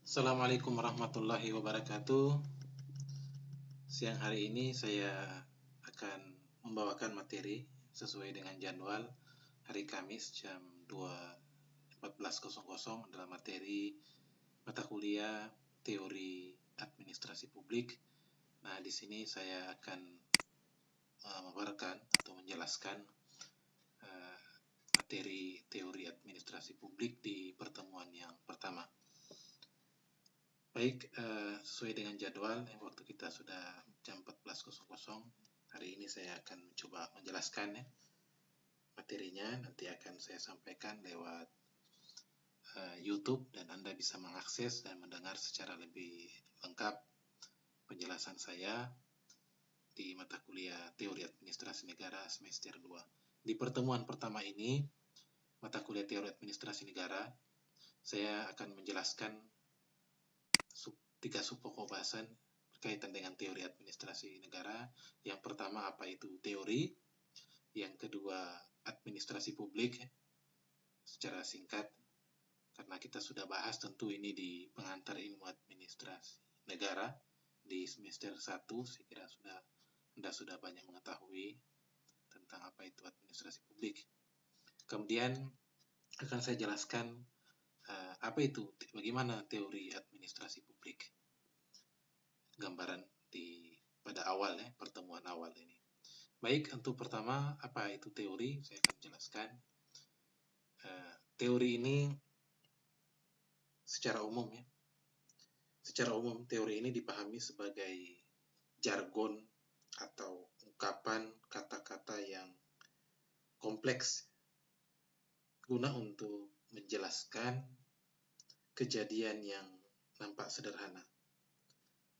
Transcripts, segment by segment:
Assalamualaikum warahmatullahi wabarakatuh. Siang hari ini saya akan membawakan materi sesuai dengan jadwal hari Kamis jam 14.00 adalah materi mata kuliah teori administrasi publik. Nah, di sini saya akan memaparkan atau menjelaskan materi teori administrasi publik di pertemuan yang pertama. Baik, sesuai dengan jadwal, waktu kita sudah jam 14.00. Hari ini saya akan mencoba menjelaskan materinya. Nanti akan saya sampaikan lewat YouTube dan Anda bisa mengakses dan mendengar secara lebih lengkap penjelasan saya di mata kuliah Teori Administrasi Negara semester 2. Di pertemuan pertama ini, mata kuliah Teori Administrasi Negara, saya akan menjelaskan 3 subpokok bahasan berkaitan dengan teori administrasi negara. Yang pertama, apa itu teori. Yang kedua, administrasi publik secara singkat, karena kita sudah bahas tentu ini di pengantar ilmu administrasi negara di semester 1. Saya kira Anda sudah banyak mengetahui tentang apa itu administrasi publik. Kemudian akan saya jelaskan apa itu, bagaimana teori administrasi publik, gambaran pada awal pertemuan awal ini. Baik, untuk pertama, apa itu teori? Saya akan jelaskan. Teori ini secara umum teori ini dipahami sebagai jargon atau ungkapan kata-kata yang kompleks guna untuk menjelaskan kejadian yang nampak sederhana.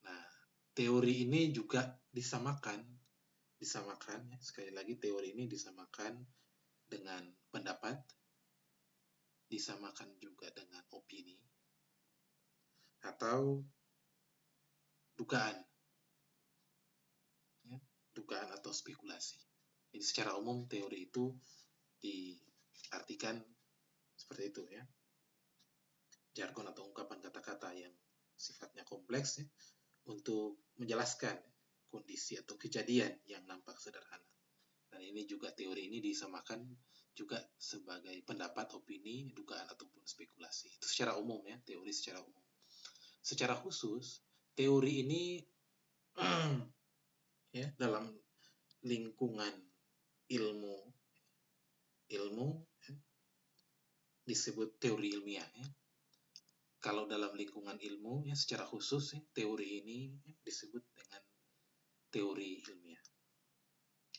Nah, teori ini juga disamakan, sekali lagi teori ini disamakan dengan pendapat, disamakan juga dengan opini, atau dugaan atau spekulasi. Jadi secara umum teori itu diartikan seperti itu ya. Jargon atau ungkapan kata-kata yang sifatnya kompleks untuk menjelaskan kondisi atau kejadian yang nampak sederhana. Dan ini juga teori ini disamakan juga sebagai pendapat, opini, dugaan ataupun spekulasi. Itu secara umum ya, teori secara umum. Secara khusus, teori ini ya, dalam lingkungan ilmu disebut teori ilmiah ya. Kalau dalam lingkungan ilmu ya, secara khusus teori ini disebut dengan teori ilmiah.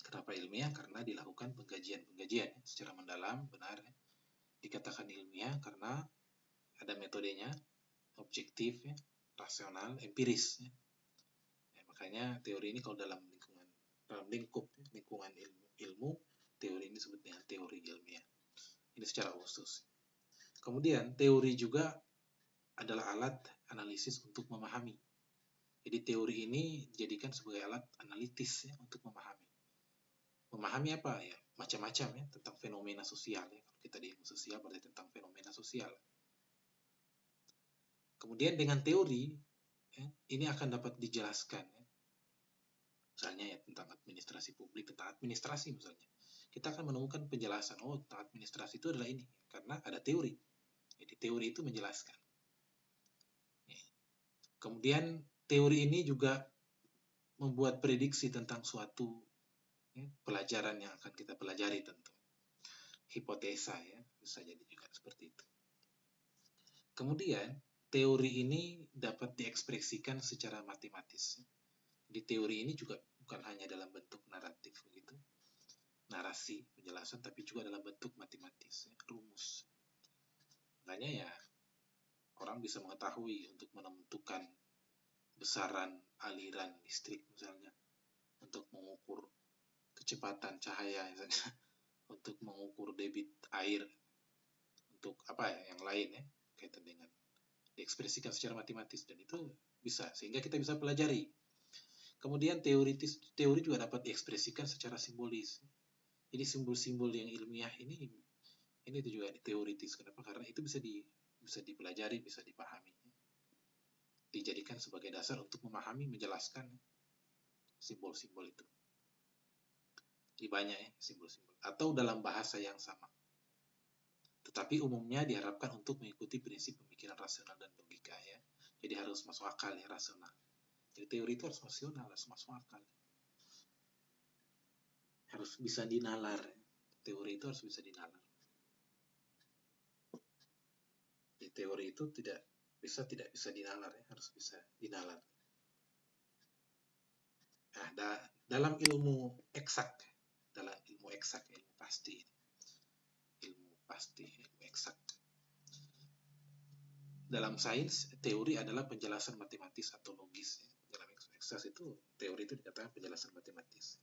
Kenapa ilmiah? Karena dilakukan pengkajian secara mendalam, benar dikatakan ilmiah karena ada metodenya, objektif rasional, empiris makanya teori ini kalau dalam lingkungan ilmu, teori ini disebut dengan teori ilmiah. Ini secara khusus. Kemudian teori juga adalah alat analisis untuk memahami. Jadi teori ini dijadikan sebagai alat analitis untuk memahami. Memahami apa ya? Macam-macam tentang fenomena sosial Kalau kita di ilmu sosial berarti tentang fenomena sosial. Kemudian dengan teori ini akan dapat dijelaskan misalnya tentang administrasi publik, tentang administrasi misalnya. Kita akan menemukan penjelasan, tentang administrasi itu adalah ini, karena ada teori. Jadi teori itu menjelaskan. Kemudian teori ini juga membuat prediksi tentang suatu pelajaran yang akan kita pelajari tentu. Hipotesa bisa jadi juga seperti itu. Kemudian teori ini dapat diekspresikan secara matematis. Di teori ini juga bukan hanya dalam bentuk naratif begitu, narasi, penjelasan, tapi juga dalam bentuk matematis, rumus. Makanya orang bisa mengetahui untuk menentukan besaran aliran listrik misalnya, untuk mengukur kecepatan cahaya misalnya, untuk mengukur debit air, untuk yang lain kaitan dengan diekspresikan secara matematis, dan itu bisa sehingga kita bisa pelajari. Kemudian teori juga dapat diekspresikan secara simbolis. Jadi simbol-simbol yang ilmiah ini juga teoritis. Kenapa? Karena itu bisa dipelajari, bisa dipahami. dijadikan sebagai dasar untuk memahami, menjelaskan simbol-simbol itu. Jadi banyak ya simbol-simbol. Atau dalam bahasa yang sama. Tetapi umumnya diharapkan untuk mengikuti prinsip pemikiran rasional dan logika ya. Jadi harus masuk akal ya, rasional. Jadi teori itu harus rasional, harus masuk akal. Harus bisa dinalar. Teori itu harus bisa dinalar. Di teori itu tidak bisa dinalar ya, harus bisa dinalar. Nah, dalam ilmu eksak, ilmu pasti, ilmu eksak. Dalam sains, teori adalah penjelasan matematis atau logis. Ya. Dalam eksak itu, teori itu dikatakan penjelasan matematis.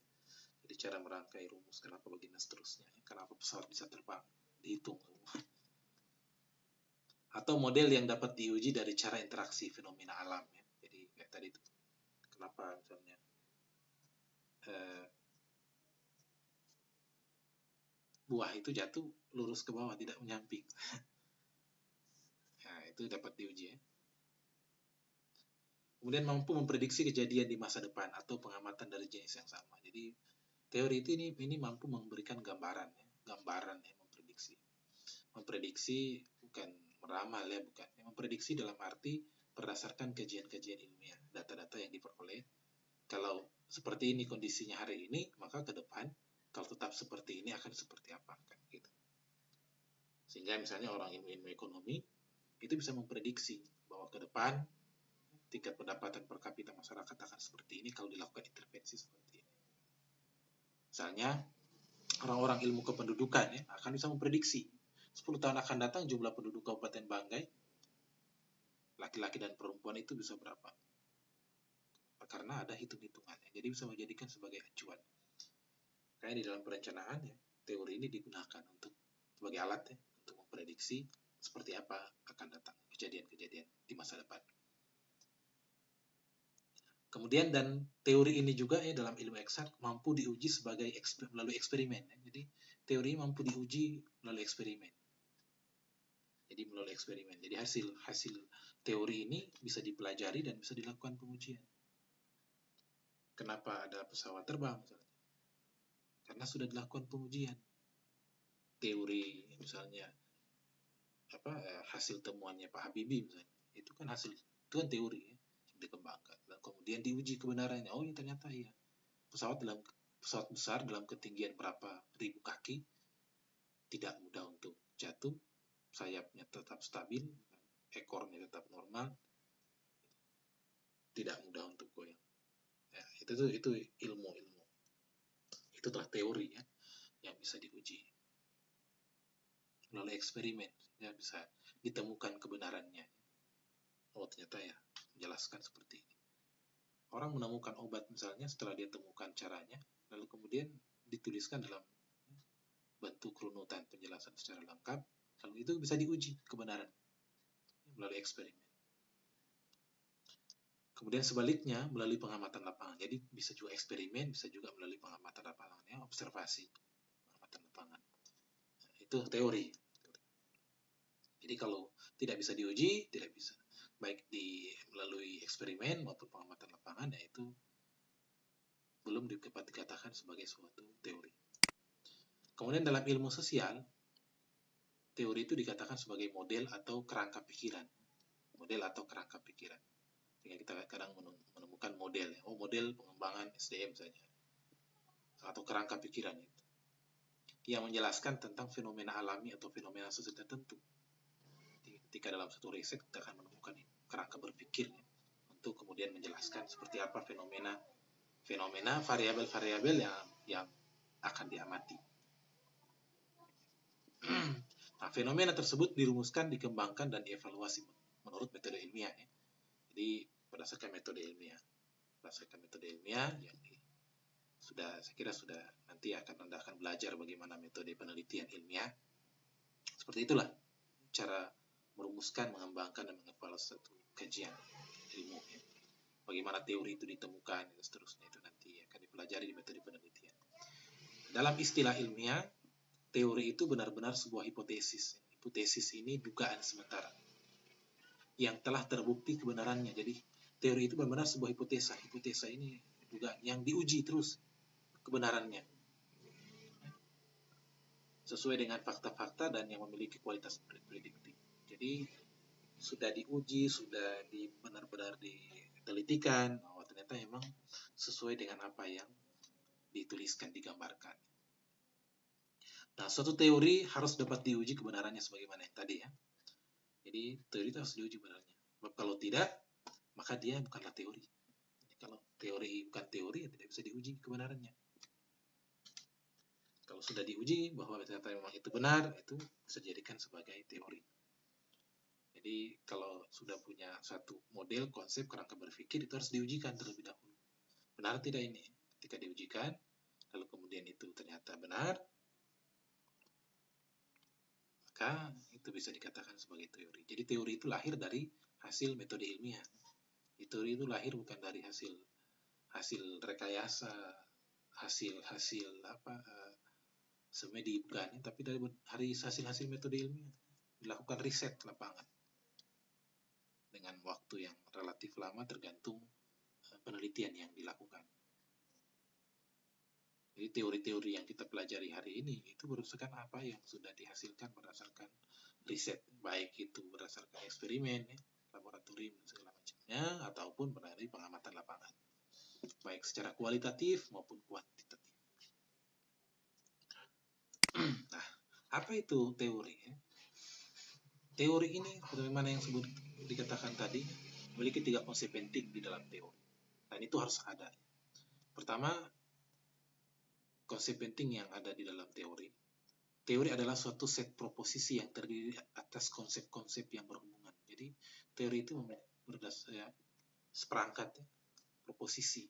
Jadi cara merangkai rumus, kenapa begini seterusnya, kenapa pesawat bisa terbang, dihitung semua. Atau model yang dapat diuji dari cara interaksi fenomena alam ya. Jadi kayak tadi itu, kenapa misalnya buah itu jatuh lurus ke bawah, tidak menyamping. Nah, itu dapat diuji ya. Kemudian mampu memprediksi kejadian di masa depan atau pengamatan dari jenis yang sama. Jadi teori itu ini mampu memberikan gambaran ya, memprediksi. Memprediksi bukan meramal ya, bukan. Memprediksi dalam arti berdasarkan kajian-kajian ilmiah, data-data yang diperoleh. Kalau seperti ini kondisinya hari ini, maka ke depan kalau tetap seperti ini akan seperti apa kan gitu. Sehingga misalnya orang ilmu ekonomi itu bisa memprediksi bahwa ke depan tingkat pendapatan per kapita masyarakat akan seperti ini kalau dilakukan intervensi seperti ini. Misalnya orang-orang ilmu kependudukan ya akan bisa memprediksi 10 tahun akan datang jumlah penduduk Kabupaten Banggai laki-laki dan perempuan itu bisa berapa? Karena ada hitung-hitungannya. Jadi bisa menjadikan sebagai acuan. Kayak di dalam perencanaan ya, teori ini digunakan untuk sebagai alat ya, untuk memprediksi seperti apa akan datang kejadian-kejadian di masa depan. Kemudian dan teori ini juga ya dalam ilmu eksak mampu diuji sebagai melalui eksperimen. Ya. Jadi teori mampu diuji melalui eksperimen. Jadi melalui eksperimen. Jadi hasil teori ini bisa dipelajari dan bisa dilakukan pengujian. Kenapa ada pesawat terbang misalnya? Karena sudah dilakukan pengujian. Teori misalnya hasil temuannya Pak Habibie misalnya, itu kan teori ya, yang dikembangkan dan kemudian diuji kebenarannya. Oh, ya ternyata iya. Pesawat besar dalam ketinggian berapa ribu kaki tidak mudah untuk jatuh, sayapnya tetap stabil, ekornya tetap normal, tidak mudah untuk goyang. Ya, itu ilmu. Itu telah teori ya yang bisa diuji melalui eksperimen ya, bisa ditemukan kebenarannya. Oh, ternyata ya menjelaskan seperti ini. Orang menemukan obat misalnya setelah dia temukan caranya, lalu kemudian dituliskan dalam bentuk runutan penjelasan secara lengkap, lalu itu bisa diuji kebenaran melalui eksperimen. Kemudian sebaliknya melalui pengamatan lapangan. Jadi bisa juga eksperimen, bisa juga melalui pengamatan lapangan ya, observasi, pengamatan lapangan. Nah, itu teori. Jadi kalau tidak bisa diuji, tidak bisa. Baik melalui eksperimen maupun pengamatan lapangan, yaitu belum dapat dikatakan sebagai suatu teori. Kemudian dalam ilmu sosial, teori itu dikatakan sebagai model atau kerangka pikiran. Model atau kerangka pikiran. Sehingga kita kadang menemukan model. Oh, model pengembangan SDM saja. Atau kerangka pikiran itu. Yang menjelaskan tentang fenomena alami atau fenomena sosial tertentu. Ketika dalam satu riset kita akan menemukan kerangka berpikir untuk kemudian menjelaskan seperti apa fenomena variabel-variabel yang akan diamati. Nah, fenomena tersebut dirumuskan, dikembangkan dan dievaluasi menurut metode ilmiah ya. Jadi berdasarkan metode ilmiah yang saya kira sudah nanti Anda akan belajar bagaimana metode penelitian ilmiah. Seperti itulah cara merumuskan, mengembangkan dan mengevaluasi satu kajian ilmu ya. Bagaimana teori itu ditemukan dan seterusnya, itu nanti akan dipelajari di metode penelitian. Dalam istilah ilmiah, teori itu benar-benar sebuah hipotesis. Hipotesis ini dugaan sementara. yang telah terbukti kebenarannya. Jadi teori itu benar-benar sebuah hipotesa. Hipotesa ini juga yang diuji terus kebenarannya sesuai dengan fakta-fakta dan yang memiliki kualitas prediktif. Jadi sudah diuji, sudah benar-benar ditelitikan, bahwa ternyata memang sesuai dengan apa yang dituliskan, digambarkan. Nah, suatu teori harus dapat diuji kebenarannya sebagaimana yang tadi ya. Jadi teori itu harus diuji kebenarannya. Kalau tidak, maka dia bukanlah teori. Jadi, kalau teori bukan teori, ya tidak bisa diuji kebenarannya. Kalau sudah diuji bahwa ternyata memang itu benar, itu bisa dijadikan sebagai teori. Jadi kalau sudah punya satu model, konsep, kerangka berpikir, itu harus diujikan terlebih dahulu. Benar tidak ini? Ketika diujikan, lalu kemudian itu ternyata benar, maka itu bisa dikatakan sebagai teori. Jadi teori itu lahir dari hasil metode ilmiah. Teori itu lahir bukan dari hasil rekayasa, hasil semedi, bukan, tapi dari hasil metode ilmiah, dilakukan riset lapangan dengan waktu yang relatif lama tergantung penelitian yang dilakukan. Jadi teori-teori yang kita pelajari hari ini itu berdasarkan apa yang sudah dihasilkan berdasarkan riset, baik itu berdasarkan eksperimen, laboratorium dan segala macamnya, ataupun dari pengamatan lapangan, baik secara kualitatif maupun kuantitatif. Nah, apa itu teori? Teori ini, bagaimana yang dikatakan tadi, memiliki 3 konsep penting di dalam teori. Dan itu harus ada. Pertama, konsep penting yang ada di dalam teori. Teori adalah suatu set proposisi yang terdiri atas konsep-konsep yang berhubungan. Jadi, teori itu berdasarkan seperangkat proposisi.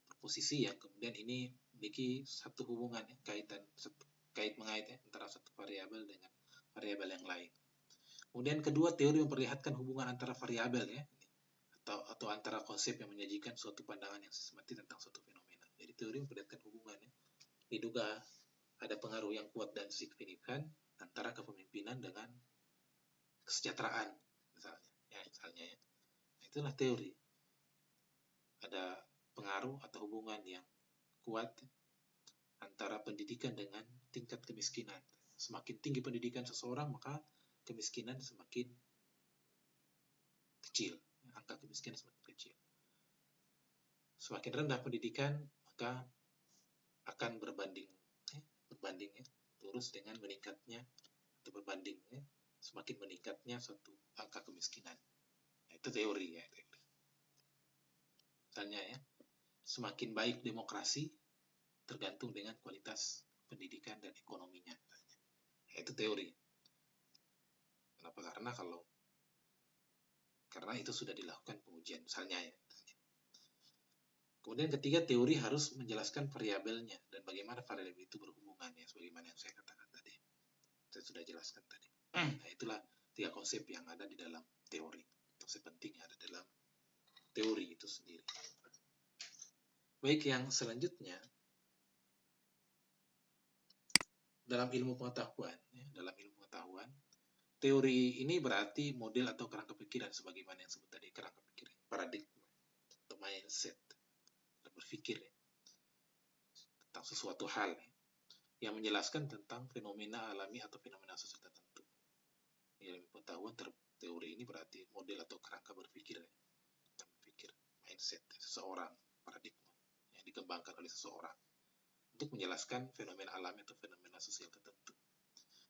Proposisi yang kemudian ini memiliki satu hubungan, kait-mengait antara satu variabel dengan variabel yang lain. Kemudian kedua, teori memperlihatkan hubungan antara variabel atau antara konsep yang menyajikan suatu pandangan yang sistematis tentang suatu fenomena. Jadi teori memperlihatkan hubungan diduga ada pengaruh yang kuat dan signifikan antara kepemimpinan dengan kesejahteraan misalnya ya. Itulah teori. Ada pengaruh atau hubungan yang kuat antara pendidikan dengan tingkat kemiskinan. Semakin tinggi pendidikan seseorang, maka kemiskinan semakin kecil. Angka kemiskinan semakin kecil. Semakin rendah pendidikan, maka akan berbanding lurus dengan meningkatnya atau berbanding semakin meningkatnya suatu angka kemiskinan. Nah, itu teori ya. Misalnya ya, semakin baik demokrasi tergantung dengan kualitas pendidikan dan ekonominya. Nah, itu teori. Kenapa? Karena itu sudah dilakukan pengujian misalnya ya. Kemudian ketiga, teori harus menjelaskan variabelnya dan bagaimana variabel itu berhubungan ya, sebagaimana yang saya katakan tadi. Saya sudah jelaskan tadi. Nah, itulah 3 konsep yang ada di dalam teori. Konsep penting yang ada dalam teori itu sendiri. Baik, yang selanjutnya dalam ilmu pengetahuan, teori ini berarti model atau kerangka pikiran sebagaimana yang sebut tadi, kerangka pikiran, paradigma atau mindset, berpikir tentang sesuatu hal yang menjelaskan tentang fenomena alami atau fenomena sosial tertentu. Ilmu pengetahuan teori ini berarti model atau kerangka berpikir, mindset seseorang, paradigma yang dikembangkan oleh seseorang untuk menjelaskan fenomena alami atau fenomena sosial tertentu.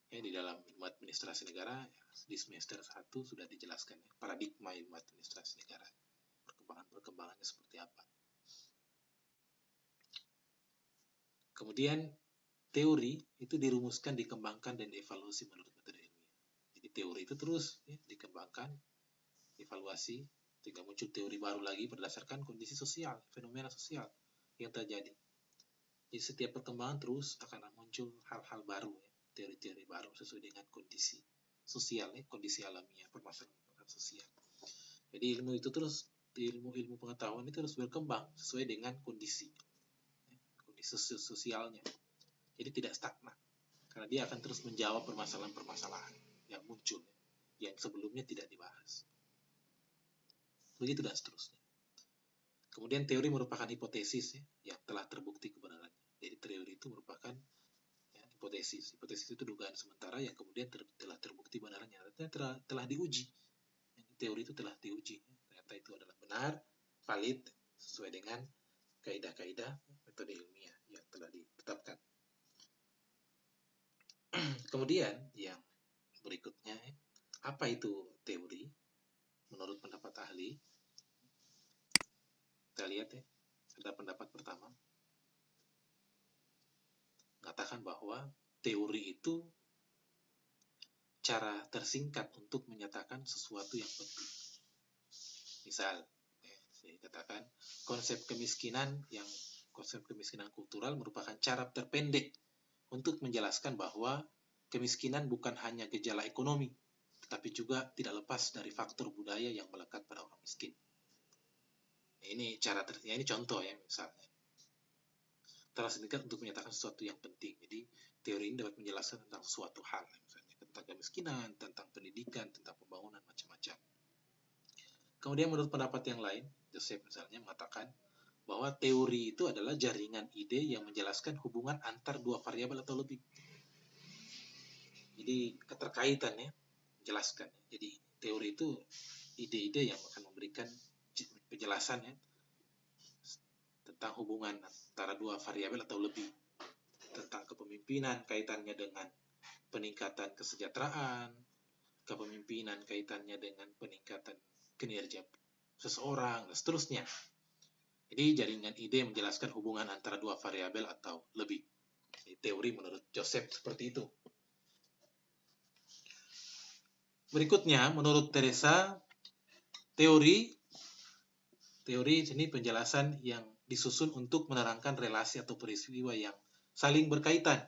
Ya, di dalam ilmu administrasi negara di semester 1 sudah dijelaskan paradigma ilmu administrasi negara, perkembangannya seperti apa. Kemudian teori itu dirumuskan, dikembangkan, dan dievaluasi menurut metode ilmiah. Jadi teori itu terus dikembangkan, evaluasi, sehingga muncul teori baru lagi berdasarkan kondisi sosial, fenomena sosial yang terjadi. Jadi setiap perkembangan terus akan muncul hal-hal baru, teori-teori baru sesuai dengan kondisi sosial, kondisi alamiah, permasalahan sosial. Jadi ilmu pengetahuan itu terus berkembang sesuai dengan kondisi sosialnya. Jadi tidak stagnan, karena dia akan terus menjawab permasalahan-permasalahan yang muncul. yang sebelumnya tidak dibahas. Begitu dan seterusnya. Kemudian teori merupakan hipotesis ya, yang telah terbukti kebenarannya. Jadi teori itu merupakan ya, hipotesis. Hipotesis itu dugaan sementara yang kemudian telah terbukti kebenarannya. Artinya telah diuji. Teori itu telah diuji. Ternyata itu adalah benar, valid, sesuai dengan kaidah-kaidah metode ilmiah yang telah ditetapkan. Kemudian yang berikutnya, apa itu teori? Menurut pendapat ahli, kita lihat ya, ada pendapat pertama, mengatakan bahwa teori itu cara tersingkat untuk menyatakan sesuatu yang penting. Misal, saya katakan konsep kemiskinan kultural merupakan cara terpendek untuk menjelaskan bahwa kemiskinan bukan hanya gejala ekonomi, tetapi juga tidak lepas dari faktor budaya yang melekat pada orang miskin. Ini ini contoh ya, misalnya. Cara singkat untuk menyatakan sesuatu yang penting. Jadi teori ini dapat menjelaskan tentang suatu hal, misalnya tentang kemiskinan, tentang pendidikan, tentang pembangunan, macam-macam. Kemudian menurut pendapat yang lain, Joseph misalnya mengatakan bahwa teori itu adalah jaringan ide yang menjelaskan hubungan antar dua variabel atau lebih. Jadi keterkaitannya menjelaskan. Jadi teori itu ide-ide yang akan memberikan penjelasan ya, tentang hubungan antara dua variabel atau lebih, tentang kepemimpinan kaitannya dengan peningkatan kesejahteraan, kepemimpinan kaitannya dengan peningkatan kinerja seseorang, dan seterusnya. Jadi jaringan ide menjelaskan hubungan antara dua variabel atau lebih. Jadi, teori menurut Joseph seperti itu. Berikutnya, menurut Teresa, teori ini penjelasan yang disusun untuk menerangkan relasi atau peristiwa yang saling berkaitan.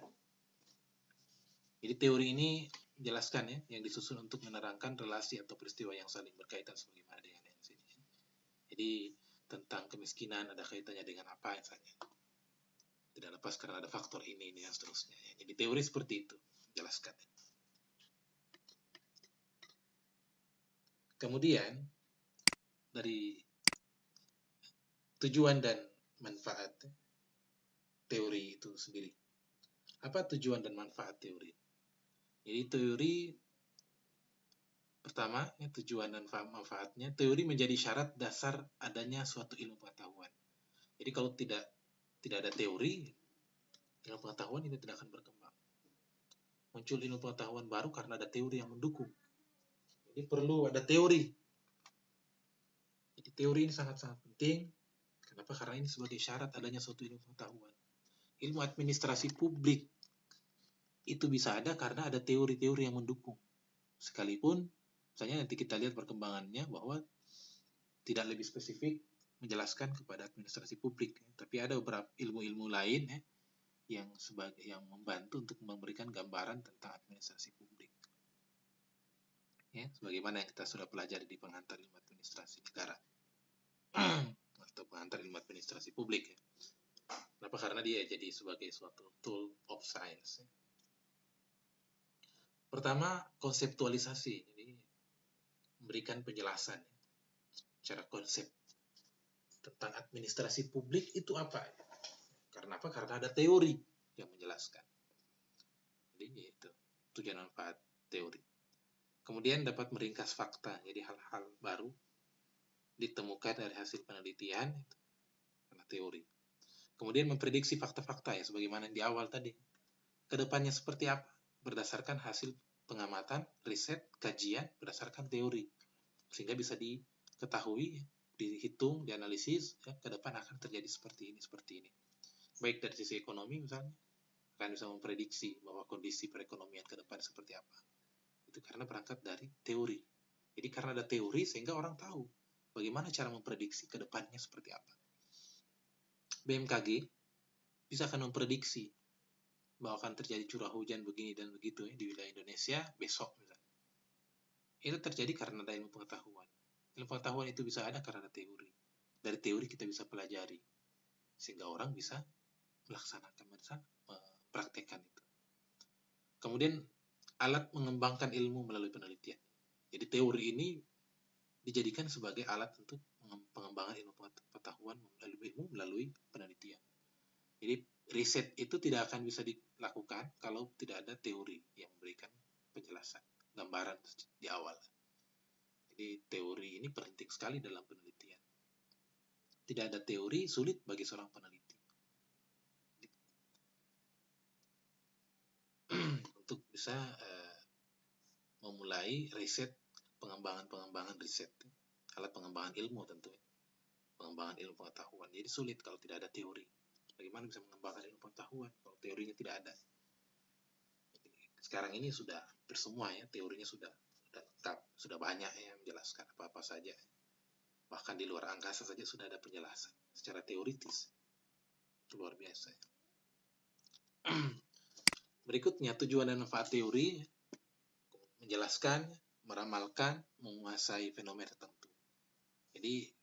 Jadi teori ini menjelaskan ya, yang disusun untuk menerangkan relasi atau peristiwa yang saling berkaitan sebagaimana dengan yang sini. Jadi tentang kemiskinan ada kaitannya dengan apa misalnya. Tidak lepas karena ada faktor ini dan seterusnya. Jadi teori seperti itu menjelaskan. Kemudian dari tujuan dan manfaat teori itu sendiri. Apa tujuan dan manfaat teori? Jadi teori pertama, ya, tujuan dan manfaatnya, teori menjadi syarat dasar adanya suatu ilmu pengetahuan. Jadi kalau tidak ada teori, ilmu pengetahuan itu tidak akan berkembang. Muncul ilmu pengetahuan baru karena ada teori yang mendukung. Jadi perlu ada teori. Jadi teori ini sangat-sangat penting. Kenapa? Karena ini sebagai syarat adanya suatu ilmu pengetahuan. Ilmu administrasi publik itu bisa ada karena ada teori-teori yang mendukung. Sekalipun, misalnya nanti kita lihat perkembangannya bahwa tidak lebih spesifik menjelaskan kepada administrasi publik, tapi ada beberapa ilmu-ilmu lain yang membantu untuk memberikan gambaran tentang administrasi publik. Ya, sebagaimana yang kita sudah pelajari di pengantar ilmu administrasi negara atau pengantar ilmu administrasi publik. Ya. Kenapa? Karena dia jadi sebagai suatu tool of science. Ya. Pertama, konseptualisasi. Jadi memberikan penjelasan secara konsep tentang administrasi publik itu apa. Karena apa? Karena ada teori yang menjelaskan. Jadi itu tujuan manfaat teori. Kemudian dapat meringkas fakta, jadi hal-hal baru ditemukan dari hasil penelitian karena teori. Kemudian memprediksi fakta-fakta ya, sebagaimana di awal tadi. Kedepannya seperti apa? Berdasarkan hasil pengamatan, riset, kajian, berdasarkan teori. Sehingga bisa diketahui, dihitung, dianalisis, ya, ke depan akan terjadi seperti ini. Baik dari sisi ekonomi misalnya, akan bisa memprediksi bahwa kondisi perekonomian ke depan seperti apa. Itu karena berangkat dari teori. Jadi karena ada teori sehingga orang tahu bagaimana cara memprediksi ke depannya seperti apa. BMKG bisa akan memprediksi bahwa akan terjadi curah hujan begini dan begitu ya, di wilayah Indonesia besok misalnya. Itu terjadi karena ada ilmu pengetahuan. Ilmu pengetahuan itu bisa ada karena ada teori. Dari teori kita bisa pelajari sehingga orang bisa melaksanakan, bisa mempraktekkan itu. Kemudian alat mengembangkan ilmu melalui penelitian. Jadi teori ini dijadikan sebagai alat untuk pengembangan ilmu pengetahuan melalui penelitian. Jadi riset itu tidak akan bisa dilakukan kalau tidak ada teori yang memberikan penjelasan, gambaran di awal. Jadi teori ini penting sekali dalam penelitian. Tidak ada teori, sulit bagi seorang peneliti. Untuk bisa memulai riset, pengembangan riset, alat pengembangan ilmu tentunya, pengembangan ilmu pengetahuan. Jadi sulit kalau tidak ada teori. Bagaimana bisa mengembangkan ilmu pengetahuan kalau teorinya tidak ada? Jadi, sekarang ini sudah bersemua ya, teorinya sudah lengkap, sudah banyak yang menjelaskan apa-apa saja. Bahkan di luar angkasa saja sudah ada penjelasan secara teoritis. Itu luar biasa. Berikutnya, tujuan dan manfaat teori menjelaskan, meramalkan, menguasai fenomena tertentu. Jadi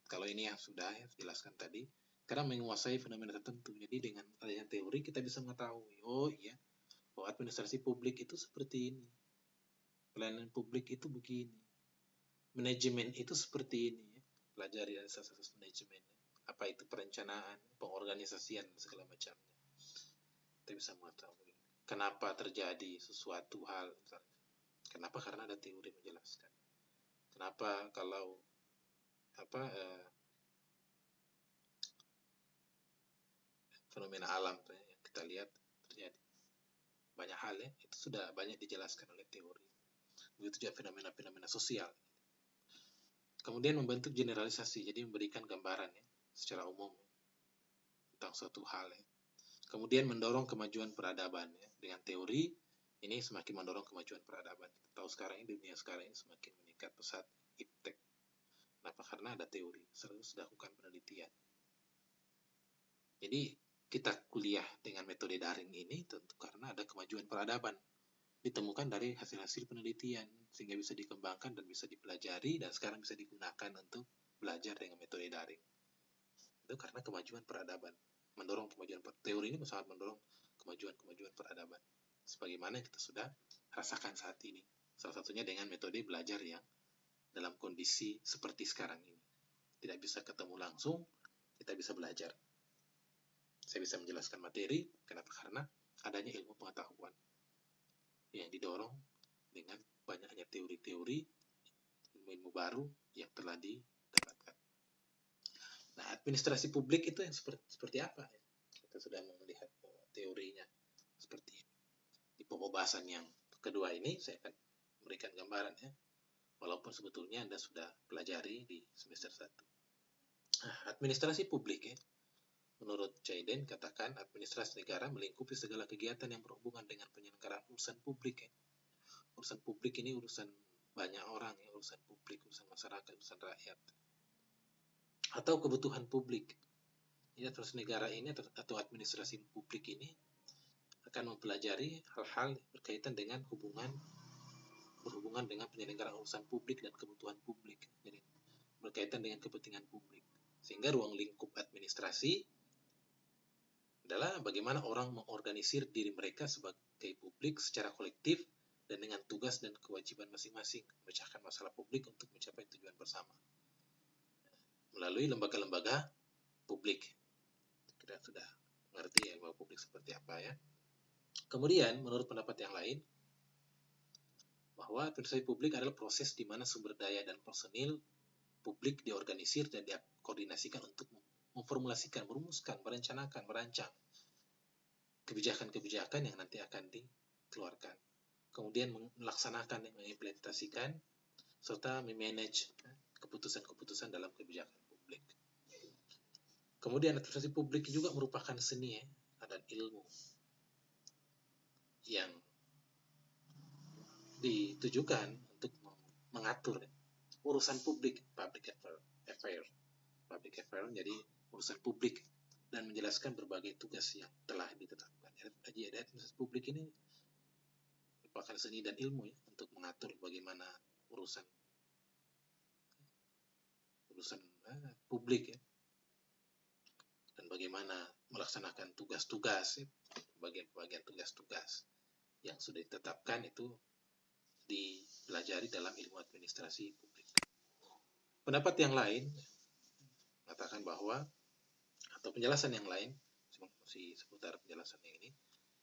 kalau ini yang sudah ya, jelaskan tadi, karena menguasai fenomena tertentu. Jadi dengan adanya teori kita bisa mengetahui, oh iya, bahwa administrasi publik itu seperti ini, pelayanan publik itu begini, manajemen itu seperti ini, ya. Pelajari asas manajemen, apa itu perencanaan, pengorganisasian, segala macamnya. Kita bisa mengetahui kenapa terjadi sesuatu hal, misalnya. Kenapa? Karena ada teori menjelaskan. Kenapa kalau fenomena alam yang kita lihat terjadi banyak hal ya, itu sudah banyak dijelaskan oleh teori. Begitu juga fenomena-fenomena sosial. Kemudian membentuk generalisasi, jadi memberikan gambaran ya, secara umum ya, tentang suatu hal ya. Kemudian mendorong kemajuan peradaban ya. Dengan teori ini semakin mendorong kemajuan peradaban. Kita tahu sekarang ini dunia sekarang ini semakin meningkat pesat iptek. Kenapa? Karena ada teori, terus dilakukan penelitian. Jadi kita kuliah dengan metode daring ini tentu karena ada kemajuan peradaban ditemukan dari hasil-hasil penelitian sehingga bisa dikembangkan dan bisa dipelajari dan sekarang bisa digunakan untuk belajar dengan metode daring. Itu karena kemajuan peradaban, mendorong kemajuan teori ini sangat mendorong kemajuan peradaban. Sebagaimana kita sudah rasakan saat ini. Salah satunya dengan metode belajar yang dalam kondisi seperti sekarang ini. Tidak bisa ketemu langsung, kita bisa belajar. Saya bisa menjelaskan materi, kenapa? Karena adanya ilmu pengetahuan yang didorong dengan banyaknya teori-teori, ilmu-ilmu baru yang telah didapatkan. Nah, administrasi publik itu yang seperti apa? Kita sudah melihat teorinya seperti ini. Di pembahasan yang kedua ini, saya akan memberikan gambaran ya, walaupun sebetulnya Anda sudah pelajari di semester 1. Nah, administrasi publik ya, menurut Jaiden katakan administrasi negara melingkupi segala kegiatan yang berhubungan dengan penyelenggaraan urusan publik ya. Urusan publik ini urusan banyak orang ya, urusan publik, urusan masyarakat, urusan rakyat. Atau kebutuhan publik. Ya, terus negara ini atau administrasi publik ini akan mempelajari hal-hal berkaitan dengan berhubungan dengan penyelenggaraan urusan publik dan kebutuhan publik. Jadi berkaitan dengan kepentingan publik. Sehingga ruang lingkup administrasi adalah bagaimana orang mengorganisir diri mereka sebagai publik secara kolektif dan dengan tugas dan kewajiban masing-masing memecahkan masalah publik untuk mencapai tujuan bersama melalui lembaga-lembaga publik. Kita sudah mengerti ya lembaga publik seperti apa ya. Kemudian menurut pendapat yang lain bahwa administrasi publik adalah proses di mana sumber daya dan personil publik diorganisir dan dikoordinasikan untuk memformulasikan, merumuskan, merencanakan, merancang kebijakan-kebijakan yang nanti akan dikeluarkan. Kemudian melaksanakan, mengimplementasikan, serta memanage keputusan-keputusan dalam kebijakan publik. Kemudian administrasi publik juga merupakan seni ya, dan ilmu yang ditujukan untuk mengatur urusan publik, public affair, jadi urusan publik dan menjelaskan berbagai tugas yang telah ditetapkan. Jadi administrasi publik ini merupakan seni dan ilmu ya, untuk mengatur bagaimana urusan publik ya, dan bagaimana melaksanakan tugas-tugas ya, bagian-bagian tugas-tugas yang sudah ditetapkan itu dipelajari dalam ilmu administrasi publik. Pendapat yang lain mengatakan bahwa, atau penjelasan yang lain seputar penjelasan yang ini,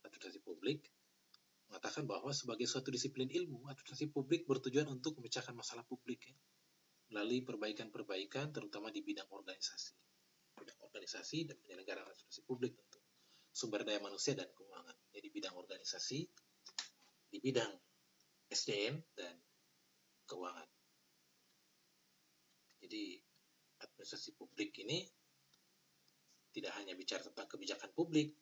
administrasi publik mengatakan bahwa sebagai suatu disiplin ilmu, administrasi publik bertujuan untuk memecahkan masalah publik melalui perbaikan-perbaikan terutama di bidang organisasi dan penyelenggaraan administrasi publik, tentu sumber daya manusia dan keuangan. Jadi bidang organisasi, di bidang SDM dan keuangan. Jadi administrasi publik ini tidak hanya bicara tentang kebijakan publik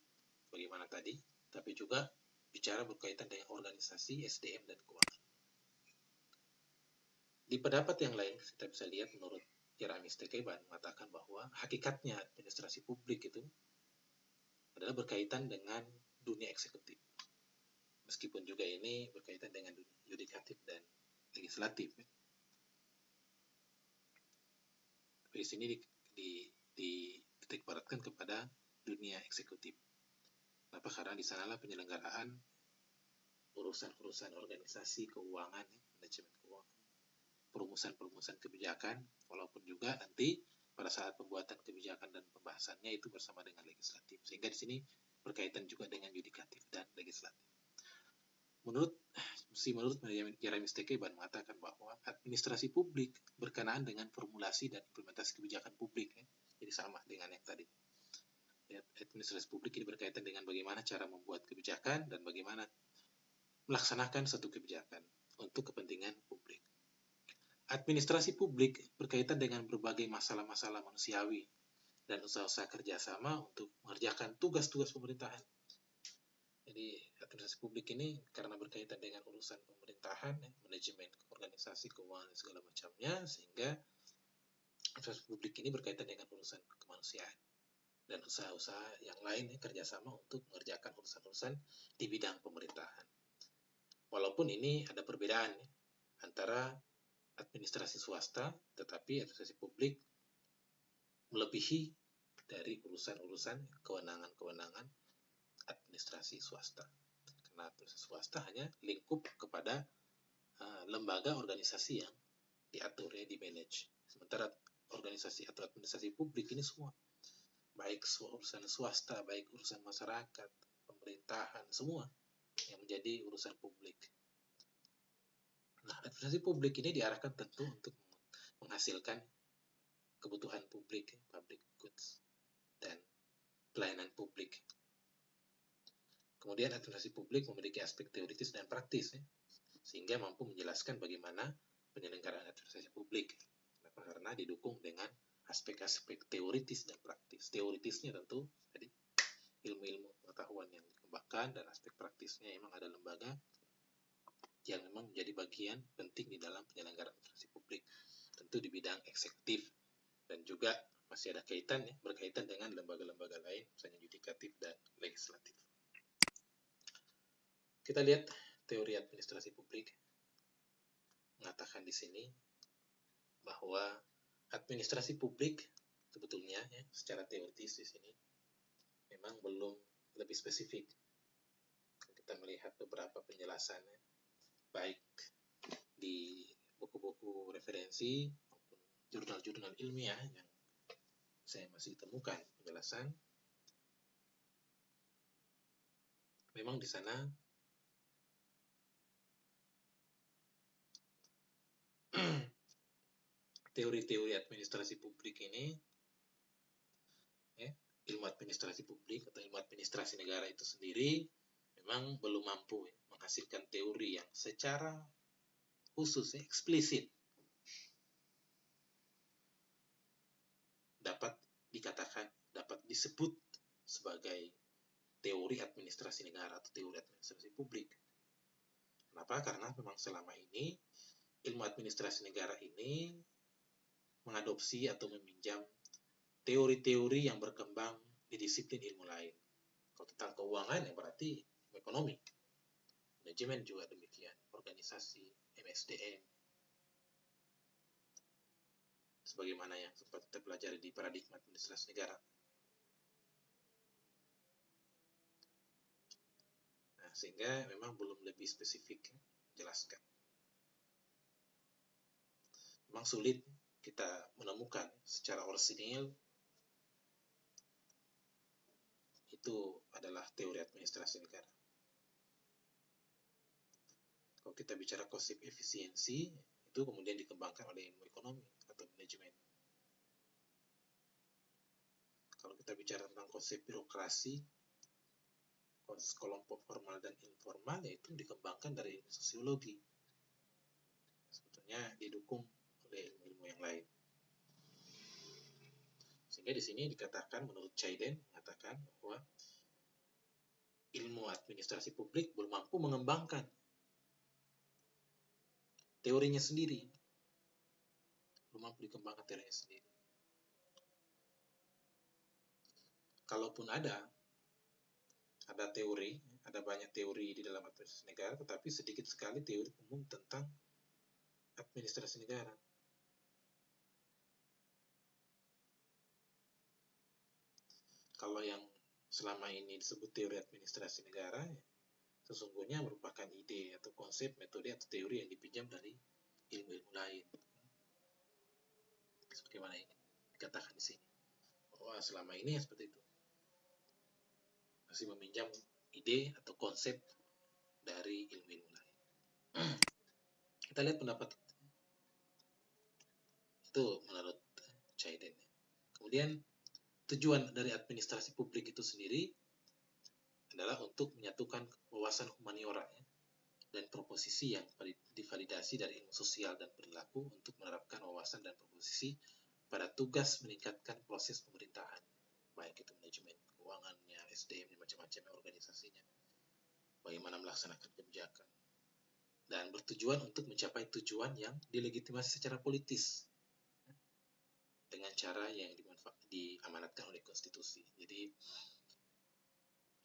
bagaimana tadi, tapi juga bicara berkaitan dengan organisasi, SDM dan keuangan. Di pendapat yang lain kita bisa lihat menurut Jeremy Stekeban mengatakan bahwa hakikatnya administrasi publik itu adalah berkaitan dengan dunia eksekutif. Meskipun juga ini berkaitan dengan dunia yudikatif dan legislatif. Tapi di sini dititikberatkan kepada dunia eksekutif. Kenapa? Karena di sanalah penyelenggaraan urusan-urusan organisasi, keuangan, manajemen keuangan, perumusan kebijakan, walaupun juga nanti pada saat pembuatan kebijakan dan pembahasannya itu bersama dengan legislatif. Sehingga di sini berkaitan juga dengan yudikatif dan legislatif. Menurut Jeremy Stekeban mengatakan bahwa administrasi publik berkenaan dengan formulasi dan implementasi kebijakan publik. Jadi sama dengan yang tadi. Administrasi publik ini berkaitan dengan bagaimana cara membuat kebijakan dan bagaimana melaksanakan suatu kebijakan untuk kepentingan publik. Administrasi publik berkaitan dengan berbagai masalah-masalah manusiawi dan usaha-usaha kerjasama untuk mengerjakan tugas-tugas pemerintahan. Jadi administrasi publik ini karena berkaitan dengan urusan pemerintahan, manajemen organisasi, keuangan, dan segala macamnya, sehingga administrasi publik ini berkaitan dengan urusan kemanusiaan dan usaha-usaha yang lain kerjasama untuk mengerjakan urusan-urusan di bidang pemerintahan. Walaupun ini ada perbedaan antara administrasi swasta, tetapi administrasi publik melebihi dari urusan-urusan kewenangan-kewenangan administrasi swasta. Karena administrasi swasta hanya lingkup kepada lembaga organisasi yang diatur, di-manage. Sementara organisasi atau administrasi publik ini semua, baik urusan swasta, baik urusan masyarakat, pemerintahan, semua yang menjadi urusan publik. Nah, administrasi publik ini diarahkan tentu untuk menghasilkan kebutuhan publik, public goods, dan pelayanan publik. Kemudian administrasi publik memiliki aspek teoritis dan praktis, sehingga mampu menjelaskan bagaimana penyelenggaraan administrasi publik. Karena didukung dengan aspek-aspek teoritis dan praktis. Teoritisnya tentu tadi ilmu-ilmu pengetahuan yang dikembangkan, dan aspek praktisnya memang ada lembaga yang memang menjadi bagian penting di dalam penyelenggaraan administrasi publik. Tentu di bidang eksekutif, dan juga masih ada berkaitan dengan lembaga-lembaga lain, misalnya yudikatif dan legislatif. Kita lihat teori administrasi publik mengatakan di sini bahwa administrasi publik sebetulnya secara teoritis di sini memang belum lebih spesifik. Kita melihat beberapa penjelasannya baik di buku-buku referensi maupun jurnal-jurnal ilmiah yang saya masih temukan penjelasan. Memang di sana teori-teori administrasi publik ini, ilmu administrasi publik atau ilmu administrasi negara itu sendiri memang belum mampu menghasilkan teori yang secara khusus, eksplisit dapat disebut sebagai teori administrasi negara atau teori administrasi publik. Kenapa? Karena memang selama ini ilmu administrasi negara ini mengadopsi atau meminjam teori-teori yang berkembang di disiplin ilmu lain. Kalau tentang keuangan yang berarti ekonomi, manajemen juga demikian, organisasi, MSDM, sebagaimana yang sempat kita pelajari di paradigma administrasi negara. Nah, sehingga memang belum lebih spesifik menjelaskan. memang sulit kita menemukan secara orisinil itu adalah teori administrasi negara. Kalau kita bicara konsep efisiensi, itu kemudian dikembangkan oleh ilmu ekonomi atau manajemen. Kalau kita bicara tentang konsep birokrasi, kelompok formal dan informal, yaitu dikembangkan dari ilmu sosiologi. Sebetulnya didukung oleh ilmu-ilmu yang lain. Sehingga di sini dikatakan, menurut Chayden, mengatakan bahwa ilmu administrasi publik belum mampu mengembangkan teorinya sendiri. Belum mampu dikembangkan teorinya sendiri. Kalaupun ada teori, ada banyak teori di dalam administrasi negara, tetapi sedikit sekali teori umum tentang administrasi negara. Kalau yang selama ini disebut teori administrasi negara, sesungguhnya merupakan ide atau konsep, metode atau teori yang dipinjam dari ilmu-ilmu lain. Sebagaimana ini dikatakan di sini, bahwa selama ini ya seperti itu, masih meminjam ide atau konsep dari ilmu-ilmu lain. Kita lihat pendapat itu menurut Chayden. Kemudian tujuan dari administrasi publik itu sendiri adalah untuk menyatukan wawasan humaniora dan proposisi yang divalidasi dari ilmu sosial dan perilaku untuk menerapkan wawasan dan proposisi pada tugas meningkatkan proses pemerintahan, baik itu manajemen keuangannya, SDM, macam-macam organisasinya, bagaimana melaksanakan kebijakan, dan bertujuan untuk mencapai tujuan yang dilegitimasi secara politis dengan cara yang diamanatkan oleh konstitusi. Jadi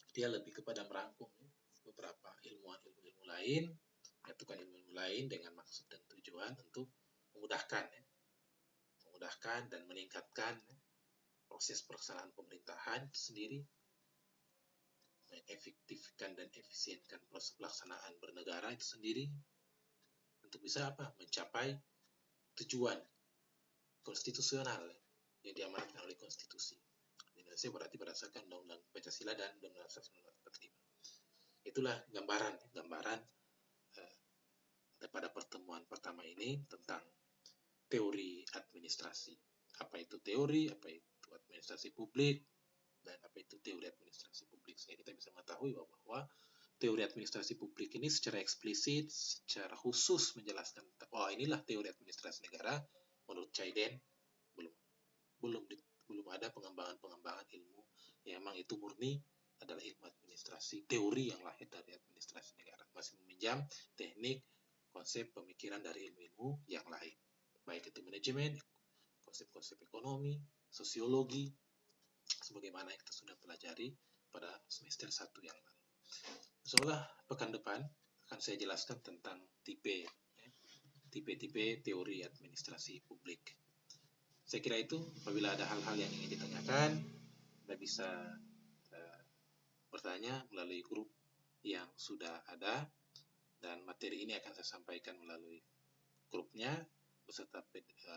dia lebih kepada merangkum beberapa ilmu lain, menyatukan ilmu lain dengan maksud dan tujuan untuk memudahkan dan meningkatkan proses pelaksanaan pemerintahan itu sendiri, mengefektifkan dan efisienkan proses pelaksanaan bernegara itu sendiri, untuk bisa mencapai tujuan konstitusional yang diamanatkan oleh konstitusi. Di Indonesia berarti berdasarkan Undang-Undang Pancasila dan Undang-Undang 1945. Itulah gambaran pada pertemuan pertama ini tentang teori administrasi. Apa itu teori, apa itu administrasi publik, dan apa itu teori administrasi publik. Sehingga kita bisa mengetahui bahwa teori administrasi publik ini secara eksplisit, secara khusus menjelaskan, inilah teori administrasi negara. Menurut Chayden, belum ada pengembangan ilmu yang memang itu murni adalah ilmu administrasi, teori yang lahir dari administrasi negara. Masih meminjam teknik, konsep pemikiran dari ilmu-ilmu yang lain, baik itu manajemen, konsep-konsep ekonomi, sosiologi, sebagaimana yang kita sudah pelajari pada semester 1 yang lalu. Insyaallah pekan depan akan saya jelaskan tentang tipe-tipe teori administrasi publik. Saya kira itu. Apabila ada hal-hal yang ingin ditanyakan, Anda bisa bertanya melalui grup yang sudah ada, dan materi ini akan saya sampaikan melalui grupnya beserta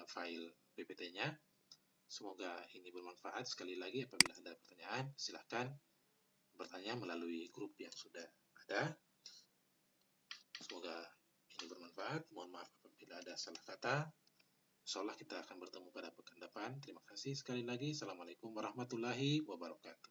file PPT-nya. Semoga ini bermanfaat. Sekali lagi, apabila ada pertanyaan, silakan bertanya melalui grup yang sudah ada. Semoga ini bermanfaat. Mohon maaf apabila ada salah kata. Insyaallah kita akan bertemu pada pekan depan. Terima kasih sekali lagi. Assalamualaikum warahmatullahi wabarakatuh.